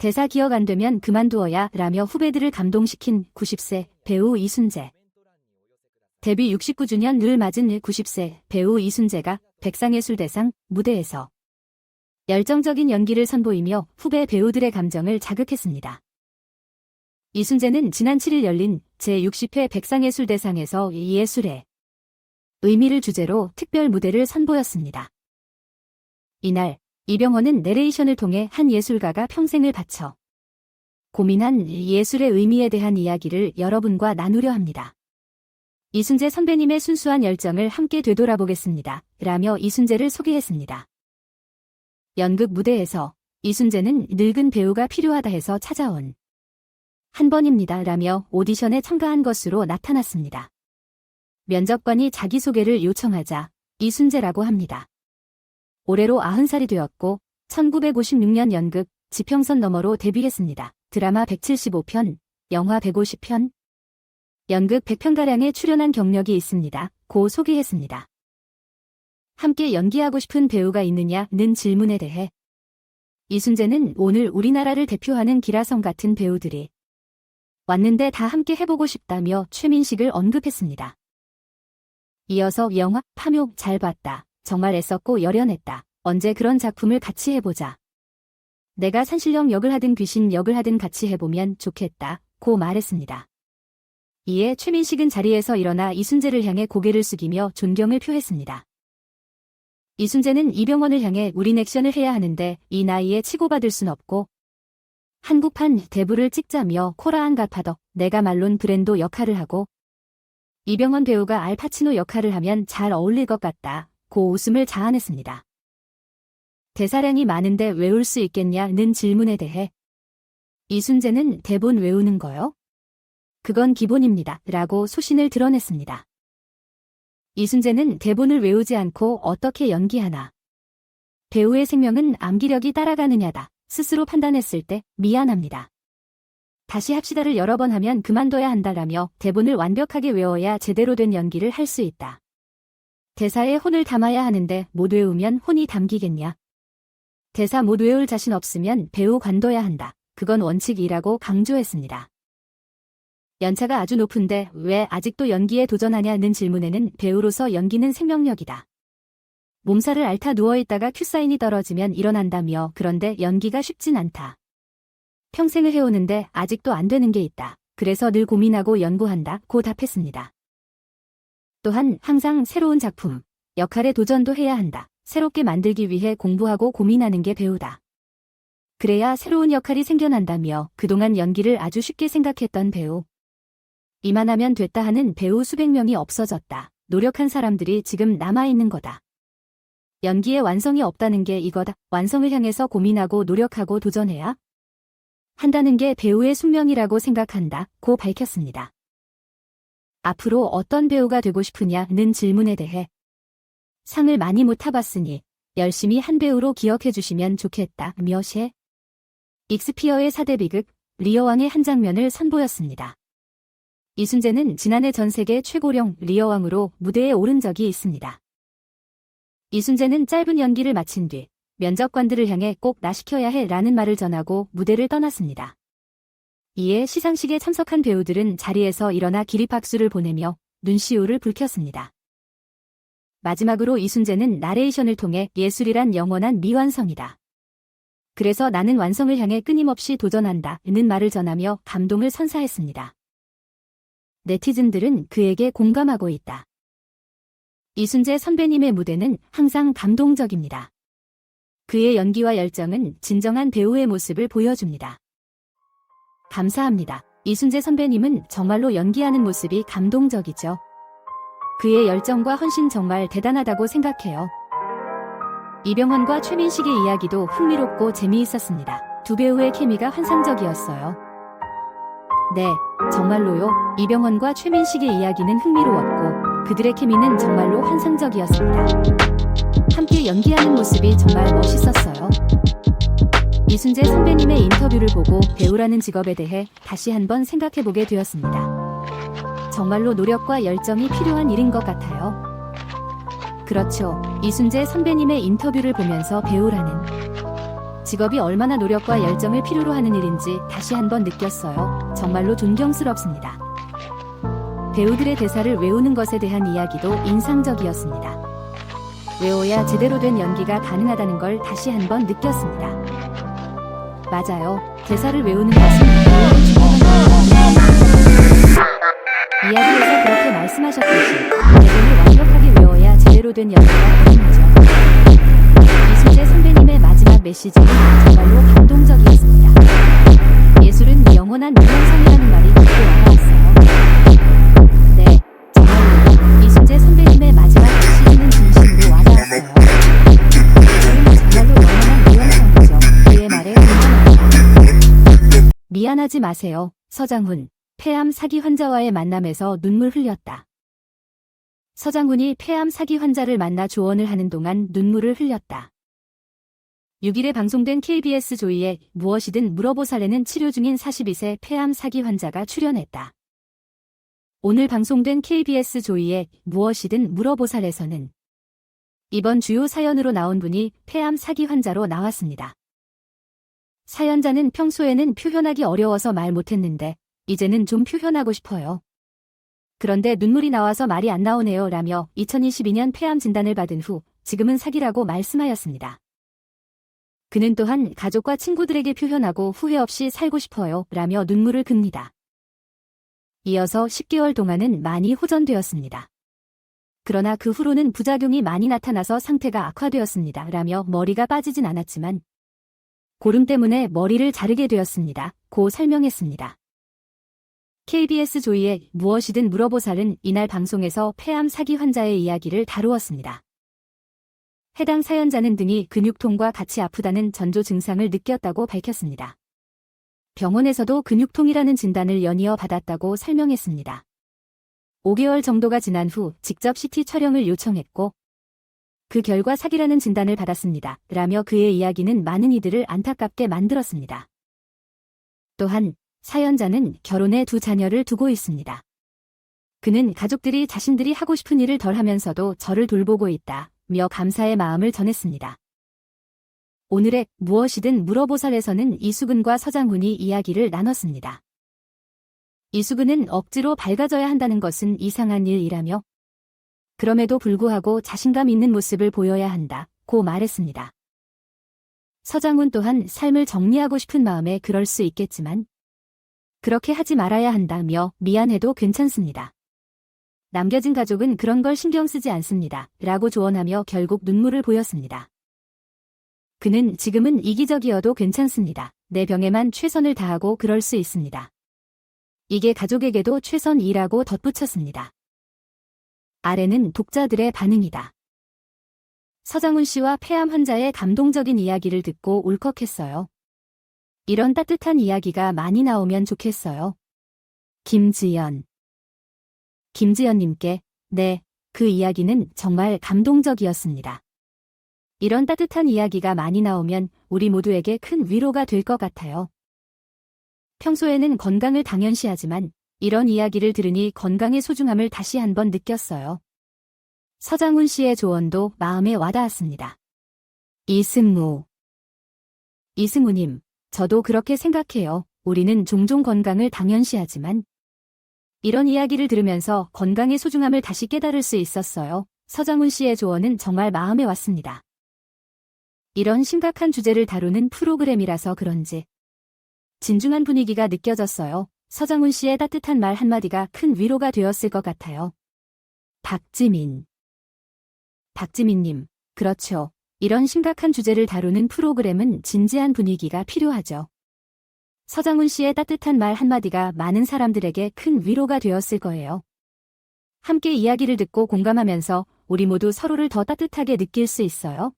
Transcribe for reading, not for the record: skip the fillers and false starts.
대사 기억 안 되면 그만두어야 라며 후배들을 감동시킨 90세 배우 이순재. 데뷔 69주년을 맞은 90세 배우 이순재가 백상예술대상 무대에서 열정적인 연기를 선보이며 후배 배우들의 감정을 자극했습니다. 이순재는 지난 7일 열린 제60회 백상예술대상에서 예술의 의미를 주제로 특별 무대를 선보였습니다. 이날 이병헌은 내레이션을 통해 한 예술가가 평생을 바쳐 고민한 예술의 의미에 대한 이야기를 여러분과 나누려 합니다. 이순재 선배님의 순수한 열정을 함께 되돌아보겠습니다. 라며 이순재를 소개했습니다. 연극 무대에서 이순재는 늙은 배우가 필요하다 해서 찾아온 한 번입니다. 라며 오디션에 참가한 것으로 나타났습니다. 면접관이 자기소개를 요청하자 이순재라고 합니다. 올해로 90살이 되었고 1956년 연극 지평선 너머로 데뷔했습니다. 드라마 175편, 영화 150편, 연극 100편가량에 출연한 경력이 있습니다. 고 소개했습니다. 함께 연기하고 싶은 배우가 있느냐는 질문에 대해 이순재는 오늘 우리나라를 대표하는 기라성 같은 배우들이 왔는데 다 함께 해보고 싶다며 최민식을 언급했습니다. 이어서 영화 파묘 잘 봤다. 정말 애썼고 열연했다. 언제 그런 작품을 같이 해보자. 내가 산신령 역을 하든 귀신 역을 하든 같이 해보면 좋겠다. 고 말했습니다. 이에 최민식은 자리에서 일어나 이순재를 향해 고개를 숙이며 존경을 표했습니다. 이순재는 이병헌을 향해 우린 액션을 해야 하는데 이 나이에 치고받을 순 없고 한국판 대부를 찍자며 코라한 갓파더 내가 말론 브랜도 역할을 하고 이병헌 배우가 알파치노 역할을 하면 잘 어울릴 것 같다. 고 웃음을 자아냈습니다. 대사량이 많은데 외울 수 있겠냐는 질문에 대해 이순재는 대본 외우는 거요? 그건 기본입니다. 라고 소신을 드러냈습니다. 이순재는 대본을 외우지 않고 어떻게 연기하나. 배우의 생명은 암기력이 따라가느냐다. 스스로 판단했을 때 미안합니다. 다시 합시다를 여러 번 하면 그만둬야 한다라며 대본을 완벽하게 외워야 제대로 된 연기를 할 수 있다. 대사에 혼을 담아야 하는데 못 외우면 혼이 담기겠냐. 대사 못 외울 자신 없으면 배우 관둬야 한다. 그건 원칙이라고 강조했습니다. 연차가 아주 높은데 왜 아직도 연기에 도전하냐는 질문에는 배우로서 연기는 생명력이다. 몸살을 앓다 누워있다가 큐사인이 떨어지면 일어난다며 그런데 연기가 쉽진 않다. 평생을 해오는데 아직도 안 되는 게 있다. 그래서 늘 고민하고 연구한다. 고 답했습니다. 또한 항상 새로운 작품, 역할에 도전도 해야 한다. 새롭게 만들기 위해 공부하고 고민하는 게 배우다. 그래야 새로운 역할이 생겨난다며 그동안 연기를 아주 쉽게 생각했던 배우. 이만하면 됐다 하는 배우 수백 명이 없어졌다. 노력한 사람들이 지금 남아있는 거다. 연기에 완성이 없다는 게 이거다. 완성을 향해서 고민하고 노력하고 도전해야 한다는 게 배우의 숙명이라고 생각한다. 고 밝혔습니다. 앞으로 어떤 배우가 되고 싶으냐는 질문에 대해 상을 많이 못 타봤으니 열심히 한 배우로 기억해 주시면 좋겠다며 익스피어의 4대 비극 리어왕의 한 장면을 선보였습니다. 이순재는 지난해 전 세계 최고령 리어왕으로 무대에 오른 적이 있습니다. 이순재는 짧은 연기를 마친 뒤 면접관들을 향해 꼭 나 시켜야 해 라는 말을 전하고 무대를 떠났습니다. 이에 시상식에 참석한 배우들은 자리에서 일어나 기립박수를 보내며 눈시울을 붉혔습니다. 마지막으로 이순재는 나레이션을 통해 예술이란 영원한 미완성이다. 그래서 나는 완성을 향해 끊임없이 도전한다는 말을 전하며 감동을 선사했습니다. 네티즌들은 그에게 공감하고 있다. 이순재 선배님의 무대는 항상 감동적입니다. 그의 연기와 열정은 진정한 배우의 모습을 보여줍니다. 감사합니다. 이순재 선배님은 정말로 연기하는 모습이 감동적이죠. 그의 열정과 헌신 정말 대단하다고 생각해요. 이병헌과 최민식의 이야기도 흥미롭고 재미있었습니다. 두 배우의 케미가 환상적이었어요. 네, 정말로요. 이병헌과 최민식의 이야기는 흥미로웠고 그들의 케미는 정말로 환상적이었습니다. 함께 연기하는 모습이 정말 멋있었어요. 이순재 선배님의 인터뷰를 보고 배우라는 직업에 대해 다시 한번 생각해보게 되었습니다. 정말로 노력과 열정이 필요한 일인 것 같아요. 그렇죠. 이순재 선배님의 인터뷰를 보면서 배우라는 직업이 얼마나 노력과 열정을 필요로 하는 일인지 다시 한번 느꼈어요. 정말로 존경스럽습니다. 배우들의 대사를 외우는 것에 대한 이야기도 인상적이었습니다. 외워야 제대로 된 연기가 가능하다는 걸 다시 한번 느꼈습니다. 맞아요. 대사를 외우는 것은 배우의 중요한 것입니다. 이야기에서 그렇게 말씀하셨듯이 대본을 완벽하게 외워야 제대로 된 연기가 가능하죠. 이순재 선배님의 마지막 메시지는 정말로 감동적이었습니다. 예술은 영원한 유명상이라는 말이 듣고 와닿았어요. 네, 정말로 이순재 선배님의 마지막 메시지는 진심으로 와닿았어요. 예술은 정말로 영원한 유명상이죠. 그의 말에 공감합니다. 미안하지 마세요. 서장훈. 폐암 사기 환자와의 만남에서 눈물 흘렸다. 서장훈이 폐암 사기 환자를 만나 조언을 하는 동안 눈물을 흘렸다. 6일에 방송된 KBS 조이의 무엇이든 물어보살에는 치료 중인 42세 폐암 사기 환자가 출연했다. 오늘 방송된 KBS 조이의 무엇이든 물어보살에서는 이번 주요 사연으로 나온 분이 폐암 사기 환자로 나왔습니다. 사연자는 평소에는 표현하기 어려워서 말 못했는데 이제는 좀 표현하고 싶어요. 그런데 눈물이 나와서 말이 안 나오네요 라며 2022년 폐암 진단을 받은 후 지금은 사기라고 말씀하였습니다. 그는 또한 가족과 친구들에게 표현하고 후회 없이 살고 싶어요 라며 눈물을 긋니다. 이어서 10개월 동안은 많이 호전되었습니다. 그러나 그 후로는 부작용이 많이 나타나서 상태가 악화되었습니다 라며 머리가 빠지진 않았지만 고름 때문에 머리를 자르게 되었습니다. 고 설명했습니다. KBS 조이의 무엇이든 물어보살은 이날 방송에서 폐암 사기 환자의 이야기를 다루었습니다. 해당 사연자는 등이 근육통과 같이 아프다는 전조 증상을 느꼈다고 밝혔습니다. 병원에서도 근육통이라는 진단을 연이어 받았다고 설명했습니다. 5개월 정도가 지난 후 직접 CT 촬영을 요청했고 그 결과 사기라는 진단을 받았습니다. 라며 그의 이야기는 많은 이들을 안타깝게 만들었습니다. 또한 사연자는 결혼에 2자녀를 두고 있습니다. 그는 가족들이 자신들이 하고 싶은 일을 덜 하면서도 저를 돌보고 있다며 감사의 마음을 전했습니다. 오늘의 무엇이든 물어보살에서는 이수근과 서장훈이 이야기를 나눴습니다. 이수근은 억지로 밝아져야 한다는 것은 이상한 일이라며 그럼에도 불구하고 자신감 있는 모습을 보여야 한다고 말했습니다. 서장훈 또한 삶을 정리하고 싶은 마음에 그럴 수 있겠지만 그렇게 하지 말아야 한다며 미안해도 괜찮습니다. 남겨진 가족은 그런 걸 신경 쓰지 않습니다. 라고 조언하며 결국 눈물을 보였습니다. 그는 지금은 이기적이어도 괜찮습니다. 내 병에만 최선을 다하고 그럴 수 있습니다. 이게 가족에게도 최선이라고 덧붙였습니다. 아래는 독자들의 반응이다. 서장훈 씨와 폐암 환자의 감동적인 이야기를 듣고 울컥했어요. 이런 따뜻한 이야기가 많이 나오면 좋겠어요. 김지연님께 네, 그 이야기는 정말 감동적이었습니다. 이런 따뜻한 이야기가 많이 나오면 우리 모두에게 큰 위로가 될 것 같아요. 평소에는 건강을 당연시하지만 이런 이야기를 들으니 건강의 소중함을 다시 한번 느꼈어요. 서장훈 씨의 조언도 마음에 와닿았습니다. 이승우님, 저도 그렇게 생각해요. 우리는 종종 건강을 당연시하지만 이런 이야기를 들으면서 건강의 소중함을 다시 깨달을 수 있었어요. 서장훈 씨의 조언은 정말 마음에 왔습니다. 이런 심각한 주제를 다루는 프로그램이라서 그런지 진중한 분위기가 느껴졌어요. 서장훈 씨의 따뜻한 말 한마디가 큰 위로가 되었을 것 같아요. 박지민님, 그렇죠. 이런 심각한 주제를 다루는 프로그램은 진지한 분위기가 필요하죠. 서장훈 씨의 따뜻한 말 한마디가 많은 사람들에게 큰 위로가 되었을 거예요. 함께 이야기를 듣고 공감하면서 우리 모두 서로를 더 따뜻하게 느낄 수 있어요.